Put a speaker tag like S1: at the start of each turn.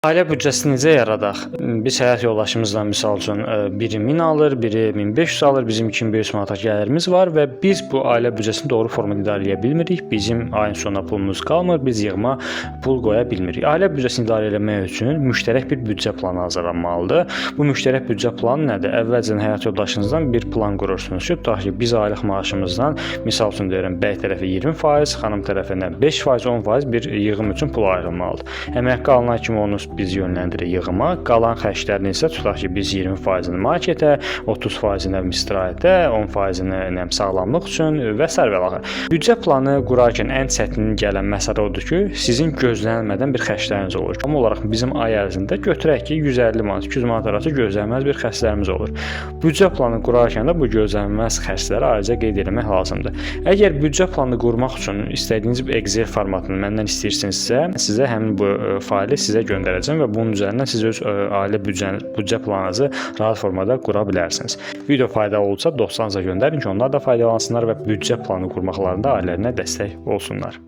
S1: Ailə büdcəsini necə yaradaq? Biz həyat yoldaşımızla misal üçün biri 1000 alır, biri 1500 alır, bizim 2500 manata gəlirimiz var və biz bu ailə büdcəsini doğru formada idarə edə bilmirik. Bizim ayın sonuna pulumuz qalmır, biz yığma pul qoya bilmirik. Ailə büdcəsini idarə etmək üçün müştərək bir büdcə planı hazırlanmalıdır. Bu müştərək büdcə planı nədir? Əvvəlcədən həyat yoldaşınızdan bir plan qurursunuz ki, tutaq ki, biz aylıq maaşımızdan misal üçün deyirəm, bəy tərəfi 20%, xanım tərəfindən 5%, 10% bir yığım üçün pul ayrılmalıdır. Əmək qalana kimi onu biz yönləndiririk yığıma. Qalan xərclərini isə tutaq ki, biz 20%-ni marketə, 30%-ni istirahətə, 10%-ni sağlamlıq üçün və s. Büdcə planı qurarkən ən çətin gələn məsələ odur ki, sizin gözlənilmədən bir xərcləriniz olur. Tam olaraq bizim ay ərzində götürək ki, 150 manat, 200 manat arası gözlənilməz bir xərclərimiz olur. Büdcə planı qurarkən də bu gözlənilməz xərcləri ayrıca qeyd etmək lazımdır. Əgər büdcə planını qurmaq üçün istədiyiniz bir Excel formatını məndən istəyirsinizsə, sizə həmin bu faylı sizə göndərəcəm və bunun üzərindən siz öz ailə büdcə planınızı rahat formada qura bilərsiniz. Video faydalı olsa dostlarınıza göndərin ki, onlar da faydalansınlar və büdcə planı qurmaqlarında ailələrinə dəstək olsunlar.